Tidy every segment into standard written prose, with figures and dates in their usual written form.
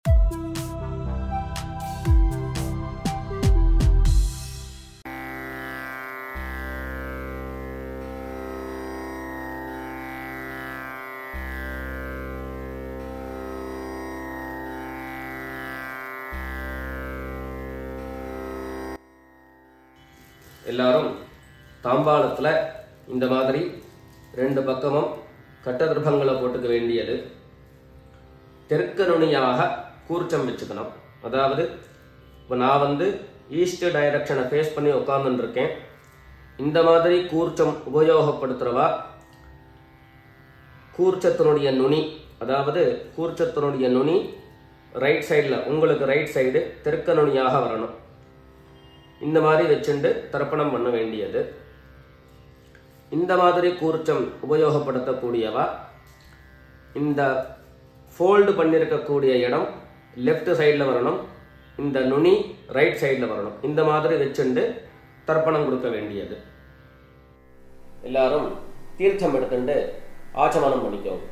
எல்லாரும் தாம்பாளத்துல இந்த மாதிரி ரெண்டு பக்கமும் கட்டதிர்பங்களை போட்டுக்க வேண்டியது. தெற்கு நுனியாக கூர்ச்சம் வச்சுக்கணும். அதாவது இப்போ நான் ஈஸ்ட் டைரக்ஷனை ஃபேஸ் பண்ணி உட்கார்ந்துட்டு இருக்கேன். இந்த மாதிரி கூர்ச்சம் உபயோகப்படுத்துறவா கூர்ச்சத்தினுடைய நுனி, அதாவது கூர்ச்சத்தினுடைய நுனி ரைட் சைடில், உங்களுக்கு ரைட் சைடு தெற்கு நுனியாக வரணும். இந்த மாதிரி வச்சுட்டு தர்ப்பணம் பண்ண வேண்டியது. இந்த மாதிரி கூர்ச்சம் உபயோகப்படுத்தக்கூடியவா இந்த ஃபோல்டு பண்ணியிருக்கக்கூடிய இடம் லெஃப்ட் சைடில் வரணும், இந்த நுனி ரைட் சைடில் வரணும். இந்த மாதிரி வச்சுட்டு தர்ப்பணம் கொடுக்க வேண்டியது. எல்லாரும் தீர்த்தம் எடுத்துட்டு ஆச்சமனம் பண்ணிக்கோங்க.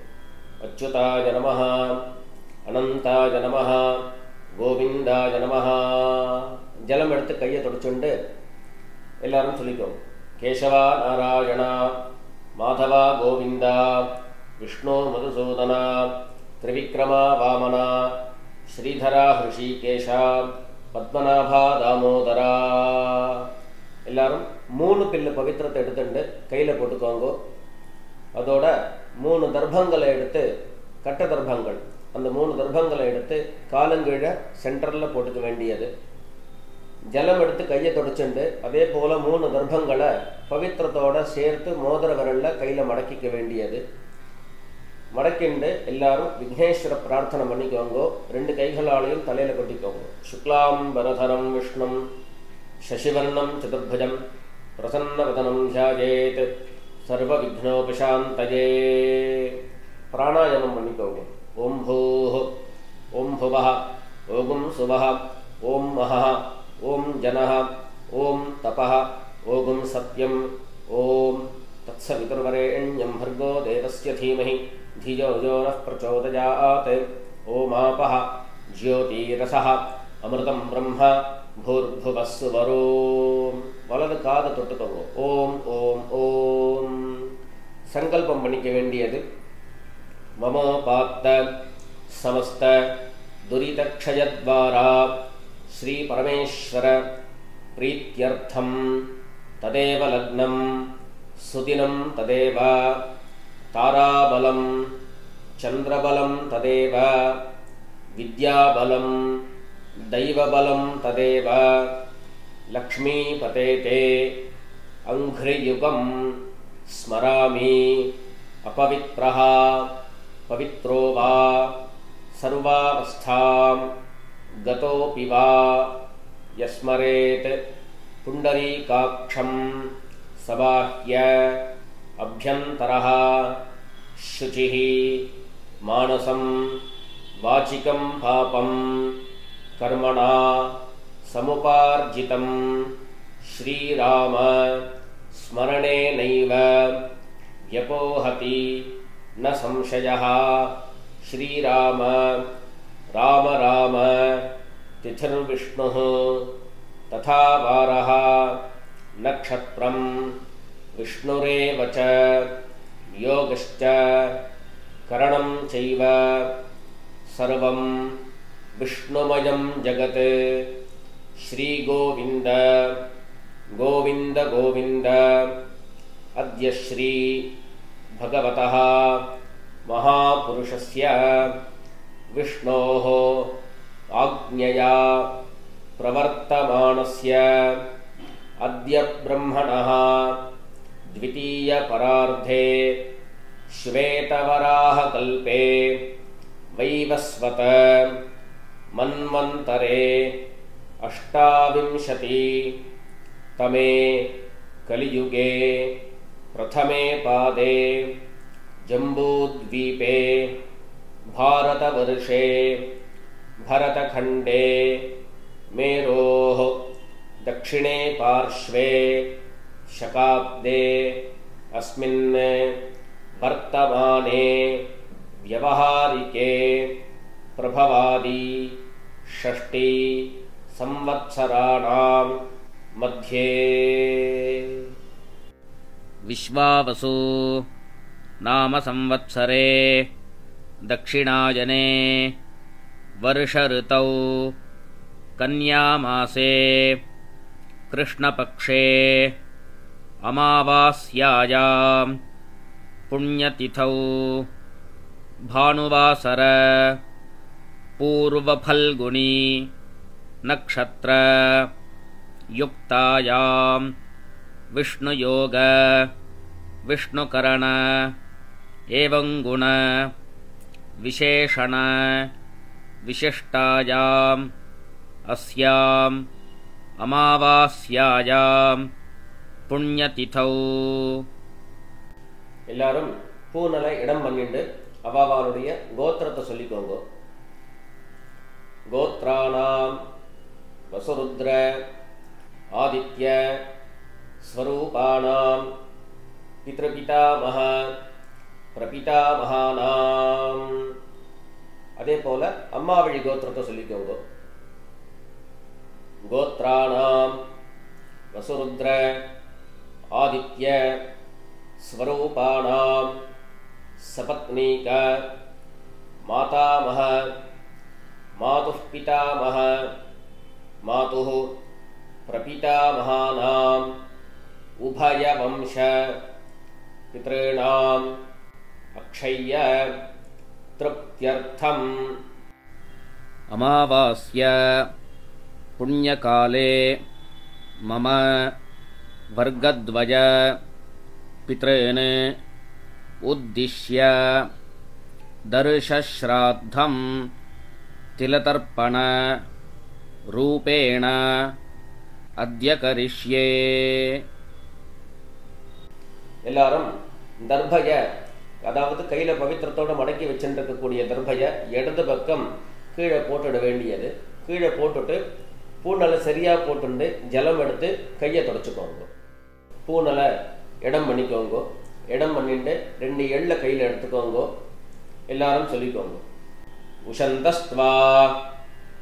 அச்சுதாய நமஹ, அனந்தாய நமஹ, கோவிந்தாய நமஹ. ஜலம் எடுத்து கையை தொடச்சுண்டு எல்லாரும் சொல்லிக்கோங்க. கேசவா நாராயணா, மாதவா கோவிந்தா, விஷ்ணு மதுசூதனா, திரிவிக்ரமா வாமனா, ஸ்ரீதரா ஹிருஷிகேஷா, பத்மநாபா தாமோதரா. எல்லாரும் 3 பில்லு பவித்திரத்தை எடுத்துட்டு கையில் போட்டுக்கோங்க. அதோட 3 தர்ப்பங்களை எடுத்து, கட்ட தர்ப்பங்கள், அந்த 3 தர்ப்பங்களை எடுத்து காலங்கீழ சென்டரில் போட்டுக்க வேண்டியது. ஜலம் எடுத்து கையை தொடச்சுண்டு அதே போல் 3 தர்ப்பங்களை பவித்திரத்தோட சேர்த்து மோதிர விரலில் கையில் மடக்கிக்க வேண்டியது. மடக்கிண்டு எல்லாரும் விக்னேஸ்வர பிரார்த்தனை பண்ணிக்கோங்க. 2 கைகளாலையும் தலையில் கொட்டிக்கோங்க. சுக்லாம் பரதரம் விஷ்ணும் சசிவர்ணம் சதுர்புஜம் பிரசன்னவதனம் தியாயேத் சர்வ விக்னோபசாந்தயே. பிராணாயாமம் பண்ணிக்கோங்க. ஓம் பூஹ், ஓம் புவஹ, ஓம் சுவஹ, ஓம் மஹஹ, ஓம் ஜனஹ, ஓம் தபஹ, ஓம் சத்யம், ஓம் தத்சவிதுர்வரேண்யம் भर्गो देवस्य धीमहि धियो यो नः प्रचोदयात्. ओमापः ज्योतिरसः अमृतं ब्रह्म भूर्भुवः सुवरों. வலது காதை தொட்டுக்கோங்க. ஓம் ஓம் ஓம். சங்கல்பம் பண்ணிக்க வேண்டியது. மமோபாத்த சமஸ்த துரிதக்ஷயத்வாரா ஸ்ரீ பரமேஸ்வர பிரீத்யர்த்தம் ததேவ லக்னம் சுதினம் ததேவ தாராபலம் சந்திரபலம் ததேவ வித்யாபலம் தைவபலம் ததேவ லக்ஷ்மீபதேதே அங்க்ரியுகம் ஸ்மராமி அபவித்ரஹ பவித்ரோ வா சர்வாவஸ்தாம் கதோபி வா யஸ்மரேத் புண்டரீகாக்ஷம் சபாஹ்ய அப்யந்தரஹ शुचिः मानसं वाचिकं पापं कर्मणा समुपार्जितं श्रीराम स्मरणेनैव व्यपोहति न संशयः. श्रीराम राम राम तिथिर्विष्णुः तथा वारः नक्षत्रं विष्णुरेव च योगश्च करणं चैव सर्वं विष्णुमयं जगत्. श्रीगोविन्द गोविन्द गोविन्द. अद्य श्री भगवतः महापुरुषस्य विष्णोः आज्ञया प्रवर्तमानस्य अद्य ब्रह्मणः द्वितीय परार्धे श्वेतवराहकल्पे वैवस्वत मन्वन्तरे 28 तमे कलियुगे प्रथमे पादे जम्बूद्वीपे भारतवर्षे भरतखण्डे मेरोः दक्षिणे पार्श्वे शकाब्दे अस्मिन् वर्तमाने व्यवहारिके प्रभवादि षष्ठी संवत्सराणां मध्ये विश्वावसु नाम संवत्सरे दक्षिणायने वर्षऋतौ कन्यामासे कृष्णपक्षे अमावास्यायां पुण्यतिथौ भानुवासर पूर्वफल्गुनी नक्षत्र युक्तायां विष्णुयोग विष्णुकरण एवं गुण विशेषण विशिष्टायाम् अस्याम् अमावास्यायां पुण्यतिथौ எல்லாரும் பூனலை இடம் பண்ணிட்டு அவாவாளுடைய கோத்திரத்தை சொல்லிக்கோங்க. கோத்ராணாம் வசுருத்ர ஆதித்ய ஸ்வரூபாணாம் பித்ருபிதாமஹ பிரபிதாமஹானாம். அதே போல அம்மாவழி கோத்திரத்தை சொல்லிக்கோங்க. கோத்ராணாம் வசுருத்ர ஆதித்ய ஸ்வரூபாணாம் சபத்னீக மாதாமஹ மாதுः பிதாமஹ மாதுः பிரபிதாமஹானாம் உபயவம்ச பித்ருணாம் அக்ஷய்ய திருப்த்யர்த்தம். अमावास्य पुण्यकाले मम वर्गद्वय पितॄन् उद्दिश्य दर्शश्राद्धं तिलतर्पण रूपेण अद्य करिष्ये. எல்லாரும் தர்பய, அதாவது கையில பவித்திரத்தோட மடக்கி வச்சுருக்கக்கூடிய தர்பய இடது பக்கம் கீழே போட்டுட வேண்டியது. கீழே போட்டுட்டு பூனலை சரியா போட்டுண்டு ஜலம் எடுத்து கையை தொடச்சுக்கோங்க. பூனலை இடம் பண்ணிக்கோங்க. இடம் பண்ணிட்டு 2 எள்ள கையில் எடுத்துக்கோங்க. எல்லாரும் சொல்லிக்கோங்க. உஷந்தஸ்த்வா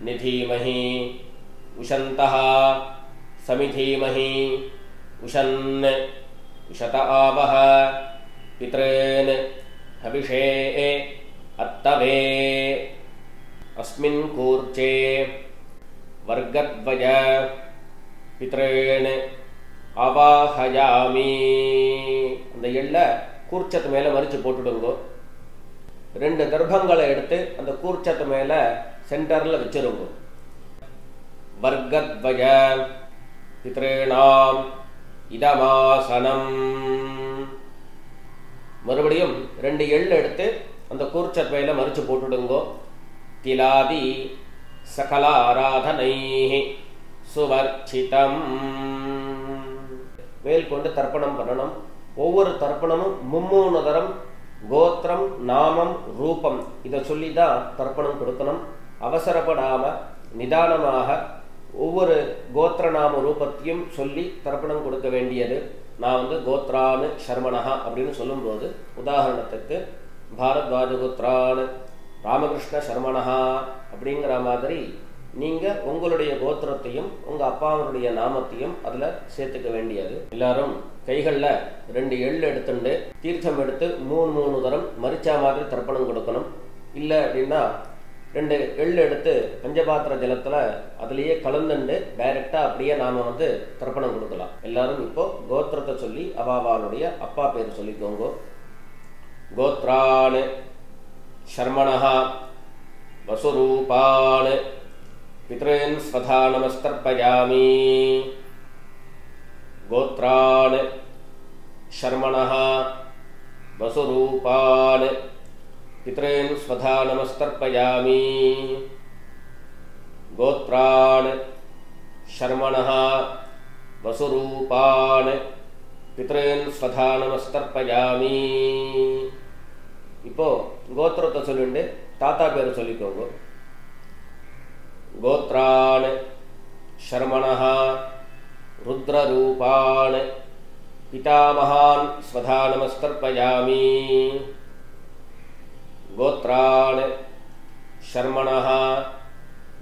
நிதீமஹி உஷந்தஹ சமிதீமஹி உஷன் உஷத ஆவஹ பித்ரேன் ஹவிஷே அத்தவே அஸ்மின் கூர்ச்சே வர்கத்வய பித்ரேன் அவாஹயாமி. அந்த எள்ள கூர்ச்சத்து மேல மறிச்சு போட்டுடுங்க. 2 தர்பங்களை எடுத்து அந்த கூர்ச்சத்து மேல சென்டர்ல வச்சிருங்க. வர்கத்வய பித்ரேணாம் இதமாசனம். மறுபடியும் 2 எள்ள எடுத்து அந்த கூர்ச்சத்து மேல மறிச்சு போட்டுடுங்க. திலாதி சகல ஆராதனைஹி சுவர்ச்சிதம். மேல் கொண்டு தர்ப்பணம் பண்ணணும். ஒவ்வொரு தர்ப்பணமும் 3 தரம் கோத்திரம் நாமம் ரூபம் இதை சொல்லி தான் தர்ப்பணம் கொடுக்கணும். அவசரப்படாம நிதானமாக ஒவ்வொரு கோத்திர நாம ரூபத்தையும் சொல்லி தர்ப்பணம் கொடுக்க வேண்டியது. நான் கோத்ரானு சர்மணஹா அப்படின்னு சொல்லும்போது, உதாரணத்துக்கு பாரத்வாஜ கோத்ரானு ராமகிருஷ்ண சர்மணஹா அப்படிங்கிற மாதிரி நீங்க உங்களுடைய கோத்திரத்தையும் உங்க அப்பாவுடைய நாமத்தையும் அதுல சேர்த்துக்க வேண்டியது. எல்லாரும் கைகள்ல 2 எள்ளு எடுத்துட்டு தீர்த்தம் எடுத்து 3 தரம் மரிச்சா மாதிரி தர்ப்பணம் கொடுக்கணும். இல்ல அப்படின்னா 2 எள்ளு எடுத்து பஞ்சபாத்திர ஜலத்துல அதுலயே கலந்துண்டு டைரக்டா அப்படியே நாம தர்ப்பணம் கொடுக்கலாம். எல்லாரும் இப்போ கோத்திரத்தை சொல்லி அவாவாளுடைய அப்பா பேர் சொல்லிக்கோங்க. கோத்ரான் சர்மணஹா வசுரூபான் பித்ரேன் ஸ்வதா நமஸ்தர்ப்பயாமி. கோத்ரான் शर्मणः वसुरूपान् पितॄन् स्वधा नमस्तर्पयामि। गोत्रान् शर्मणः वसुरूपान् पितॄन् स्वधा नमस्तर्पयामि। இப்போ கோத்திரத்தை சொல்லிட்டு தாத்தா பேர் சொல்லிக்கோங்க. கோத்ரான் शर्मणः रुद्ररूपान् पितामहान् स्वधा नमस्तर्पयामि। गोत्रान् शर्मणः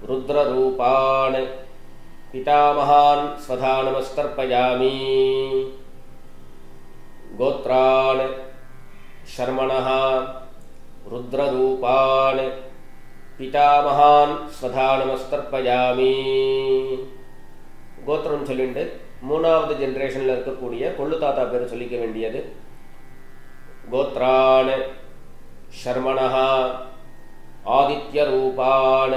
रुद्ररूपान् पितामहान् स्वधा नमस्तर्पयामि गोत्रान् शर्मणः रुद्ररूपान् पितामहान् स्वधा नमस्तर्पयामि கோத்திரம் சொல்லிட்டு மூணாவது ஜெனரேஷன்ல இருக்கக்கூடிய கொள்ளு தாத்தா பேர் சொல்லிக்க வேண்டியது கோத்ரான் शर्मणः आदित्य रूपान्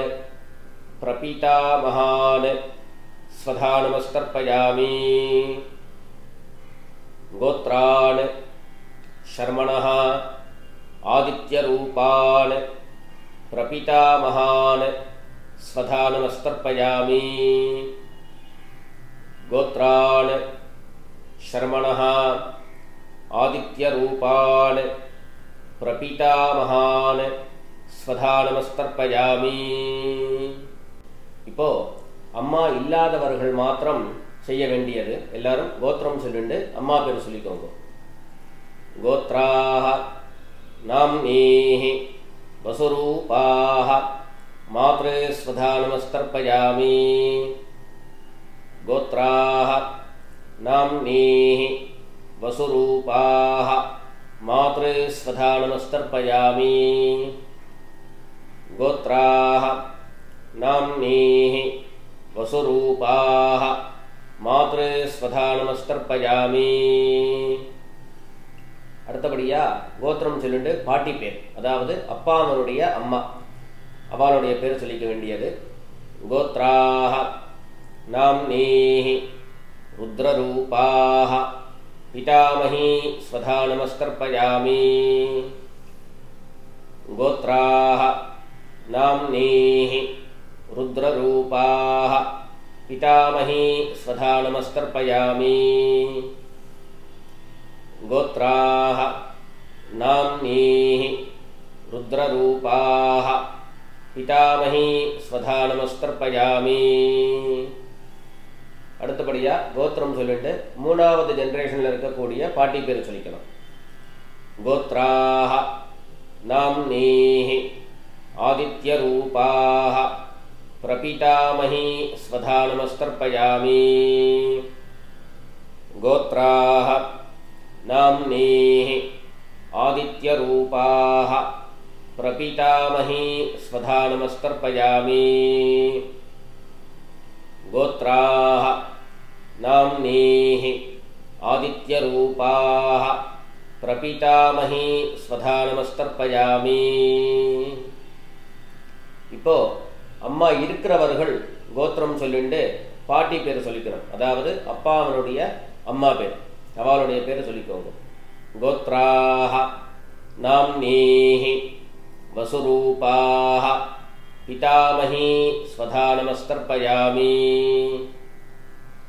प्रपितामहान् स्वधा नमस्तर्पयामि गोत्रान् शर्मणः आदित्य रूपान् प्रपितामहान् स्वधा नमस्तर्पयामि गोत्रान् शर्मणः आदित्य रूपान् प्रपितामहान् स्वधा नमस्तर्पयामि இப்போ அம்மா இல்லாதவர்கள் மாத்திரம் செய்ய வேண்டியது எல்லாரும் கோத்திரம் சொல்லிட்டு அம்மா பேர் சொல்லிக்கோங்க கோத்ராஹ நாம்னீஹி வசுரூபாஹ மாத்ரே ஸ்வதா நமஸ்தர்ப்பயாமி गोत्राः नाम्नीः वसुरूपाः मात्रे स्वधा नमस्तर्पयामि गोत्राः नाम्नीः वसुरूपाः मात्रे स्वधा नमस्तर्पयामि அடுத்தபடியா கோத்திரம் சொல்லிட்டு பாட்டி பேர் அதாவது அப்பாவனுடைய அம்மா அவளுடைய பேர் சொல்லிக்க வேண்டியது கோத்ராஹ नाम्नीः रुद्ररूपाः पितामही स्वधा नमस्तर्पयामि गोत्राः नाम्नीः रुद्ररूपाः पितामही स्वधा नमस्तर्पयामि गोत्राः नाम्नीः रुद्ररूपाः पितामही स्वधा नमस्तर्पयामि அடுத்தபடியா கோத்திரம் சொல்லிட்டு மூணாவது ஜெனரேஷன்ல இருக்கக்கூடிய பாட்டி பேர் சொல்லிக்கணும் கோத்ராஹ நாம்னீஹி ஆதித்ய ரூபாஹ பிரபிதாமஹி ஸ்வதா நமஸ்தர்ப்பயாமி கோத்ராஹ நாம்னீஹி ஆதித்ய ரூபாஹ பிரபிதாமஹி ஸ்வதா நமஸ்தர்ப்பயாமி गोत्राः नाम्नीः आदित्यरूपाः प्रपितामही स्वधा नमस्तर्पयामि இப்போ அம்மா இருக்கிறவர்கள் கோத்திரம் சொல்லிட்டு பாட்டி பேர் சொல்லிக்கணும் அதாவது அப்பாவனுடைய அம்மா பேர் அவளுடைய பேர் சொல்லிக்கோங்க கோத்ராஹ நாம்னீஹி வசுரூபாஹ पितामही स्वधा नमस्तर्पयामि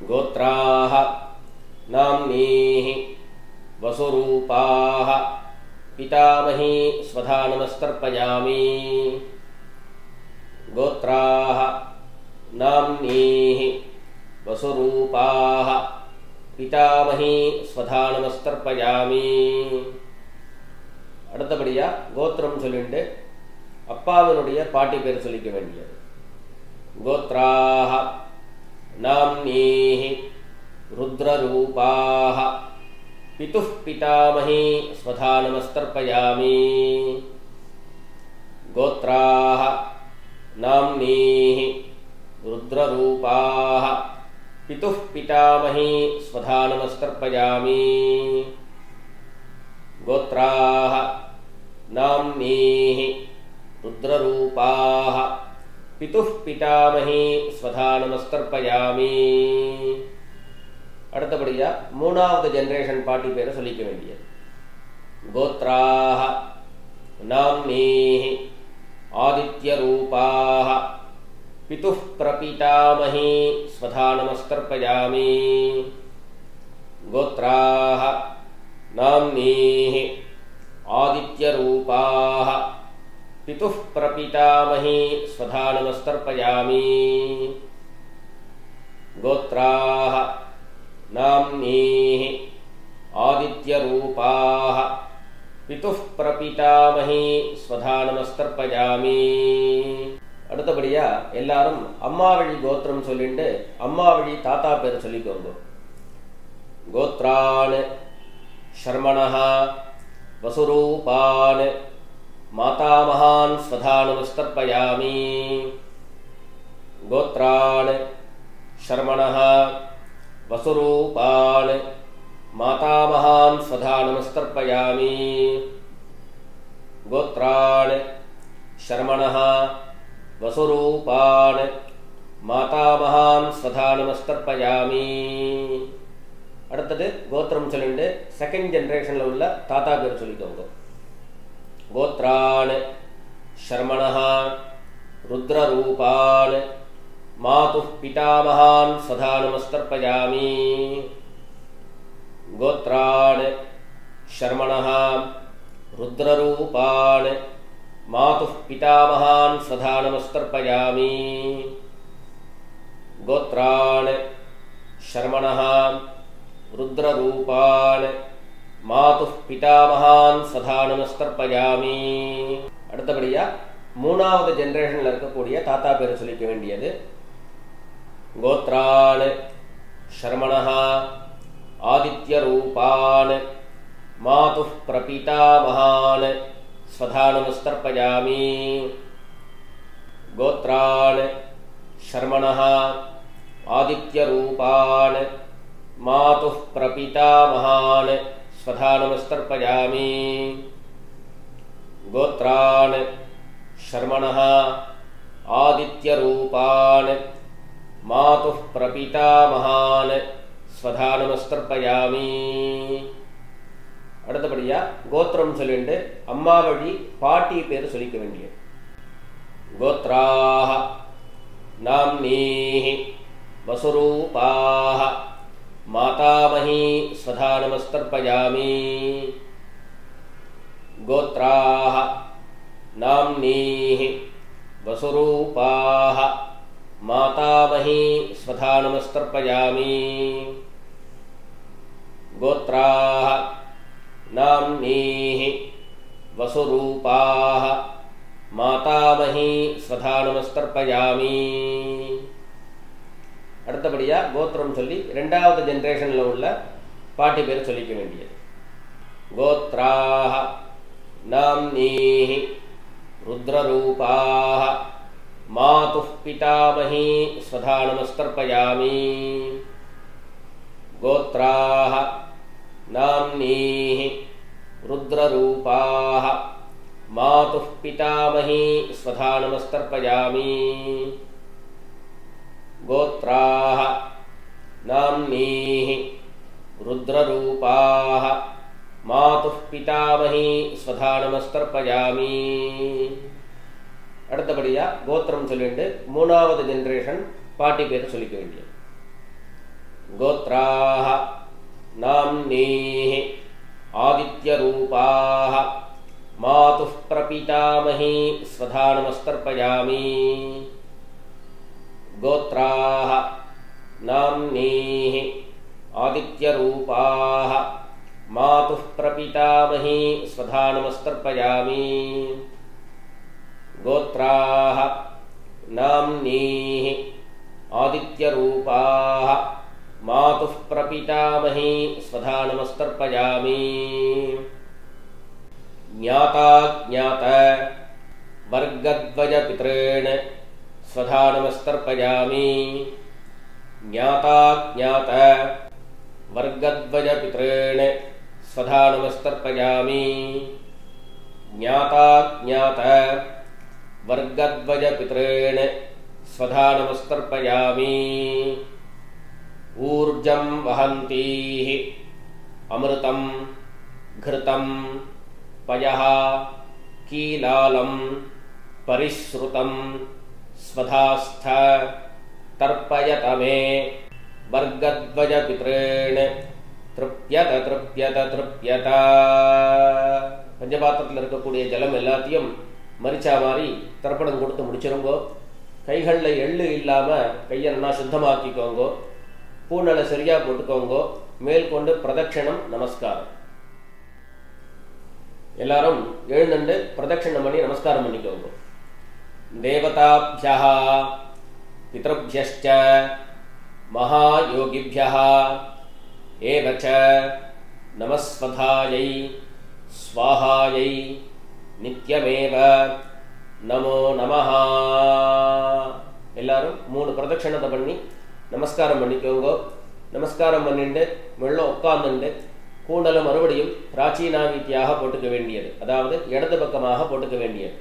गोत्राः नाम्नीः वसुरूपाः पितामही स्वधा नमस्तर्पयामि गोत्राः नाम्नीः वसुरूपाः पितामही स्वधा नमस्तर्पयामि அடுத்தபடியா கோத்திரம் சொல்லிட்டு அப்பாவனுடைய பாட்டி பேர் சொல்லிக்க வேண்டியது கோத்ராஹ நாம்னீஹி रुद्ररूपाः पितुः पितामही स्वधा नमस्तर्पयामि गोत्राः नाम्नीः रुद्ररूपाः पितुः पितामही स्वधा नमस्तर्पयामि गोत्राः नाम्नीः रुद्ररूपाः पितुः पितामही स्वधा नमस्तर्पयामि அடுத்தபடியா மூணாவது ஜெனரேஷன் பாட்டி பேரை சொல்லிக்க வேண்டியது கோத்ராஹ நாம்னீஹி ஆதித்ய ரூபாஹ பிதுஹ் பிரபிதாமஹி ஸ்வதா நமஸ்தர்ப்பயாமி கோத்ராஹ நாம்னீஹி ஆதித்ய ரூபாஹ பிதுஹ் பிரபிதாமஹி ஸ்வதா நமஸ்தர்ப்பயாமி கோத்ராஹ नाम्नीः आदित्यरूपाः பிதுः பிரபிதாமஹி ஸ்வதா நமஸ்தர்ப்பயாமி. அடுத்தபடியா எல்லாரும் அம்மா வழி கோத்திரம் சொல்லிட்டு அம்மா வழி தாத்தா பேர் சொல்லிக்கோங்க. கோத்ரான் ஷர்மணஹ வசுரூபான் மாதாமஹான் ஸ்வதா நமஸ்தர்ப்பயாமி. கோத்ரான் ஷர்மணஹ வசுரூபான் மாதாமஹான் ஸ்வதா நமஸ்தர்ப்பயாமி. கோத்ரான் ஷர்மணஹ வசுரூபான் மாதாமஹான் ஸ்வதா நமஸ்தர்ப்பயாமி. அடுத்தது கோத்திரம் சொல்லிட்டு செகண்ட் ஜெனரேஷன்ல உள்ள தாத்தா பேர் சொல்லிக்கோங்க. கோத்ரான் ஷர்மணஹ ருத்ரரூபான் மாதுः பிதாமஹான் ஸ்வதா நமஸ்தர்ப்பயாமி. கோத்ரான் ஷர்மணஹ ருத்ரரூபான் மாதுः பிதாமஹான் ஸ்வதா நமஸ்தர்ப்பயாமி. கோத்ரான் ஷர்மணஹ ருத்ரரூபான் மாதுः பிதாமஹான் ஸ்வதா நமஸ்தர்ப்பயாமி. அடுத்தபடியா மூணாவது ஜெனரேஷன்ல இருக்கக்கூடிய தாத்தா பேர் சொல்லிக்க வேண்டியது. கோத்ரான் ஷர்மணஹ ஆதித்யரூபான் மாதுः பிரபிதாமஹான் ஸ்வதா நமஸ்தர்ப்பயாமி. கோத்ரான் ஷர்மணஹ ஆதித்யரூபான் மாதுः பிரபிதாமஹான் ஸ்வதா நமஸ்தர்ப்பயாமி. கோத்ரான் ஷர்மணஹ ஆதித்யரூபான் மாதுः பிரபிதாமஹான் ஸ்வதா நமஸ்தர்ப்பயாமி. அடுத்தபடியா கோத்திரம் சொல்லிட்டு அம்மா வழி பாட்டி பேர் சொல்லிக்க வேண்டியது. கோத்ராஹ நாம்னீஹி வசுரூபாஹ மாதாமஹி ஸ்வதா நமஸ்தர்ப்பயாமி. கோத்ராஹ நாம்னீஹி வசுரூபாஹ மாதாமஹி ஸ்வதா நமஸ்தர்ப்பயாமி. கோத்ராஹ நாம்னீஹி வசுரூபாஹ மாதாமஹி ஸ்வதா நமஸ்தர்ப்பயாமி. அடுத்தபடியா கோத்திரம் சொல்லி இரண்டாவது ஜெனரேஷன்ல உள்ள பாட்டி பேர் சொல்லிக்க வேண்டியது. கோத்ராஹ நாம்னீஹி ருத்ரரூபாஹ மாதுः பிதாமஹி ஸ்வதா நமஸ்தர்ப்பயாமி. கோத்ராஹ நாம்னீஹி ருத்ரரூபாஹ மாதுः பிதாமஹி ஸ்வதா நமஸ்தர்ப்பயாமி. கோத்ராஹ நாம்னீஹி ருத்ரரூபாஹ மாதுः பிதாமஹி ஸ்வதா நமஸ்தர்ப்பயாமி. அடுத்தபடியா கோத்திரம் சொல்லிட்டு மூணாவது ஜெனரேஷன் பாட்டி பேர் சொல்லிக்க வேண்டியது. கோத்ராஹ நாம்னீஹி ஆதித்யரூபாஹ மாதுः பிரபிதாமஹி ஸ்வதா நமஸ்தர்ப்பயாமி. கோத்ராஹ நாம்னீஹி ஆதித்யரூபாஹ மாதுः பிரபிதாமஹி ஸ்வதா நமஸ்தர்ப்பயாமி. கோத்ராஹ நாம்னீஹி ஆதித்யரூபாஹ மாதுः பிரபிதாமஹி ஸ்வதா நமஸ்தர்ப்பயாமி. ஞாதா ஞாத வர்கத்வய பித்ரேண ஸ்வதா நமஸ்தர்ப்பயாமி. ஞாதா ஞாத வர்கத்வய பித்ரேண ஸ்வதா நமஸ்தர்ப்பயாமி. ஞாதா ஞாத வர்கத்வய பித்ரேண ஸ்வதா நமஸ்தர்ப்பயாமி. ஊர்ஜம் வஹந்தீஹி அமிர்தம் घृतं पयः कीलालं परिश्रुतं स्वधास्थ तर्पयत मे वर्गद्वयपितॄन् तृप्यत तृप्यत तृप्यत. பஞ்சபாத்திரத்தில் இருக்கக்கூடிய ஜலம் எல்லாத்தையும் மரிச்சா மாதிரி தர்ப்பணம் கொடுத்து முடிச்சிருங்கோ. கைகளில் எள்ளு இல்லாமல் கையை நல்லா சுத்தமாக்கிக்கோங்கோ. பூநலை சரியாக போட்டுக்கோங்கோ. மேல் கொண்டு பிரதட்சணம் நமஸ்காரம். எல்லாரும் எழுந்துண்டு பிரதட்சணம் பண்ணி நமஸ்காரம் பண்ணிக்கோங்க. தேவதாப்யஹ பித்ருப்யஷ்ச மகாயோகிப்யஹ ஏவச நமஸ்வதாயை ஸ்வாஹாயை நித்யமேவ நமோ நமஹ. எல்லாரும் 3 பிரதட்சணத்தை பண்ணி நமஸ்காரம் பண்ணிக்கோங்க. நமஸ்காரம் பண்ணிட்டு மெல்ல உட்கார்ந்துட்டு கூண்டலை மறுபடியும் பிராச்சீனாவீத்தியாக போட்டுக்க வேண்டியது, அதாவது இடது பக்கமாக போட்டுக்க வேண்டியது.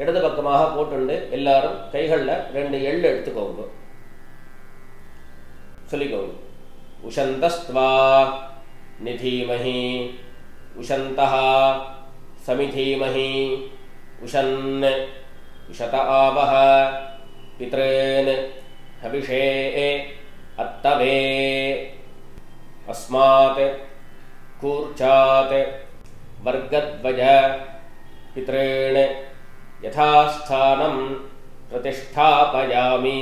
இடது பக்கமாக போட்டுண்டு எல்லாரும் கைகளில் 2 எள்ளு எடுத்துக்கோங்க. சொல்லிக்கோங்க. உஷந்தஸ்த்வா நிதீமஹி உஷந்தஹ சமிதீமஹி உஷன் உஷத ஆவஹ பித்ரேன் ஹவிஷே அத்தவே அஸ்மாத் கூர்ச்சாத் வர்கத்வஜ பித்ரேன் யதாஸ்தானம் பிரதிஷ்டாபயாமி.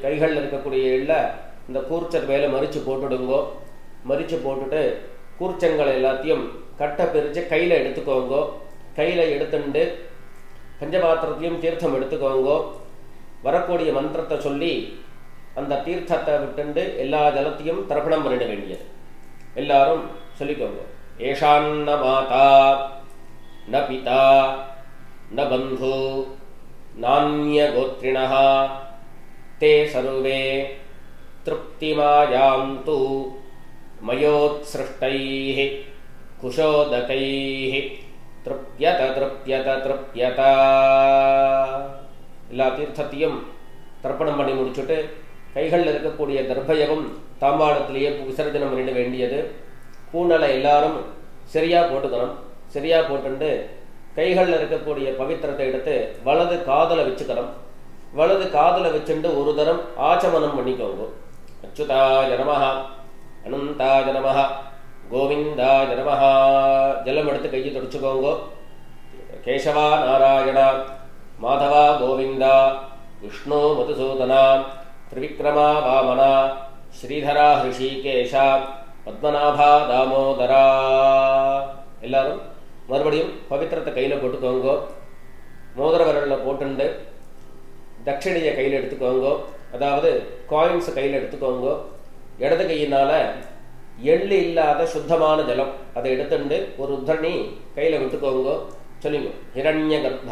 கைகளில் இருக்கக்கூடிய எள்ள இந்த கூர்ச்சத்து மேலே மறித்து போட்டுடுங்கோ. மறித்து போட்டுட்டு கூர்ச்சங்களை எல்லாத்தையும் கட்டை பிரித்து கையில் எடுத்துக்கோங்கோ. கையில் எடுத்துட்டு பஞ்சபாத்திரத்தையும் தீர்த்தம் எடுத்துக்கோங்கோ. வரக்கூடிய மந்திரத்தை சொல்லி அந்த தீர்த்தத்தை விட்டுண்டு எல்லா ஜலத்தையும் தர்ப்பணம் பண்ணிட வேண்டியது. எல்லாரும் சொல்லிக்கோங்க. ஏஷான்ன மாதா ந பிதா ந பந்து நான்ய கோத்ரிணஹ தே சர்வே திருப்திமாயாந்து மயோத்ஸ்ருஷ்டைஹ குஷோதகைஹ திருப்யத திருப்யத திருப்யத. எல்லா தீர்த்தத்தையும் தர்ப்பணம் பண்ணி முடிச்சுட்டு கைகளில் இருக்கக்கூடிய தர்பயமும் தாம்பாளத்திலேயே விசர்ஜனம் பண்ணிட வேண்டியது. பூனலை எல்லாரும் சரியாக போட்டுக்கணும். சரியாக போட்டுண்டு கைகளில் இருக்கக்கூடிய பவித்திரத்தை எடுத்து வலது காதில் வச்சுக்கணும். வலது காதில் வச்சுட்டு ஒரு தரம் ஆச்சமனம் பண்ணிக்கோங்க. அச்சுதாய நமஹ அனந்தாய நமஹ கோவிந்தாய நமஹ. ஜலம் எடுத்து கையை தொடச்சுக்கோங்க. கேசவா நாராயணா மாதவா கோவிந்தா விஷ்ணு மதுசூதனா திரிவிக்ரமா வாமனா ஸ்ரீதரா ஹிருஷிகேஷா பத்மநாபா தாமோதரா. எல்லாரும் மறுபடியும் பவித்திரத்தை கையில் போட்டுக்கோங்க. மோதிர விரலில் போட்டுண்டு தட்சிணையை கையில் எடுத்துக்கோங்க, அதாவது காயின்ஸை கையில் எடுத்துக்கோங்க. இடது கையினால் எள்ளு இல்லாத சுத்தமான ஜலம் அதை எடுத்துட்டு ஒரு உத்தரணி கையில் விட்டுக்கோங்க. சொல்லுங்க. ஹிரண்ய கர்ப்ப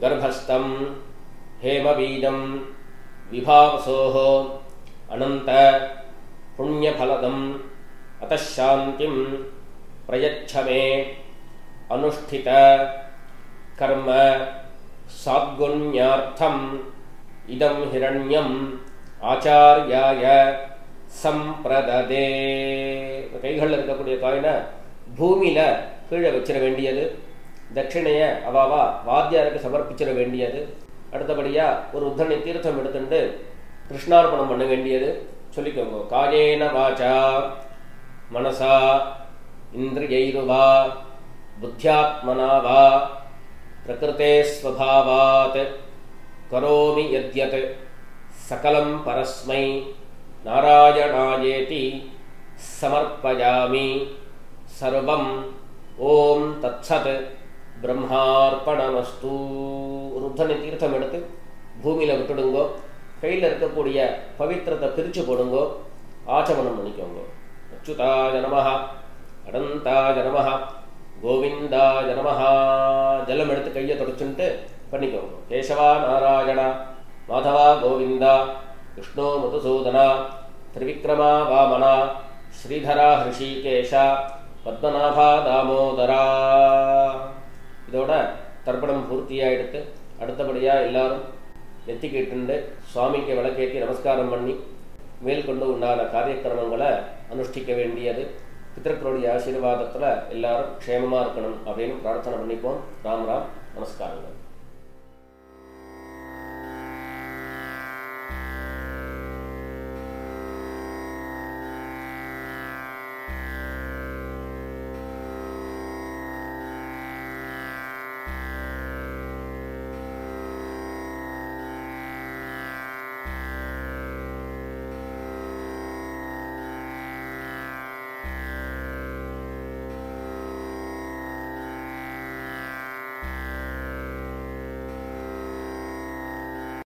கர்ப்பஸ்தம் ஹேமபீஜம் விபாவசோஹோ அனந்த புண்ணியபலதம் அத்தசாந்திம் பிரயச்சமே அனுஷ்டித கர்ம சாத்குண்யார்த்தம் இதம் ஹிரண்யம் ஆச்சார்யாய சம்பிரததே. கைகளில் இருக்கக்கூடிய காயினை பூமியில் கீழே வச்சிட வேண்டியது. தட்சிணையை அவாவா வாத்தியாருக்கு சமர்ப்பிச்சிட வேண்டியது. அடுத்தபடியாக ஒரு உத்தரணி தீர்த்தம் எடுத்துட்டு கிருஷ்ணார்ப்பணம் பண்ண வேண்டியது. சொல்லிக்கோங்க. காயேன வாசா மனசா இந்திரியைருவா புத்தியாத்மனா வா பிரகிருதே ஸ்வபாவாத் கரோமி யத்யத் சகலம் பரஸ்மை நாராயணாயேதி சமர்ப்பயாமி சர்வம் ஓம் தத்சத் பிரம்மார்ப்பணமஸ்து. ஒரு உத்தரணி தீர்த்தம் எடுத்து பூமியில் விட்டுடுங்கோ. கையில் இருக்கக்கூடிய பவித்திரத்தை பிரித்து போடுங்கோ. ஆச்சமனம் பண்ணிக்கோங்க. அச்சுதாய நமஹ அனந்தாய நமஹ கோவிந்தாய நமஹ. ஜலம் எடுத்து கையை தொடச்சுட்டு பண்ணிக்கோங்க. கேசவா நாராயணா மாதவா கோவிந்தா விஷ்ணு மதுசூதனா திரிவிக்ரமா வாமனா ஸ்ரீதரா ஹிருஷிகேஷா பத்மநாபா தாமோதரா. இதோட தர்ப்பணம் பூர்த்தியாகிடுத்து. அடுத்தபடியாக எல்லாரும் நெத்திக்கிட்டு சுவாமிக்கு விளக்கேற்றி நமஸ்காரம் பண்ணி மேற்கொண்டு உண்டான காரியக்கிரமங்களை அனுஷ்டிக்க வேண்டியது. பிதர்களுடைய ஆசீர்வாதத்தில் எல்லாரும் க்ஷேமமாக இருக்கணும் அப்படின்னு பிரார்த்தனை பண்ணிப்போம். ராம் ராம். நமஸ்காரங்கள்.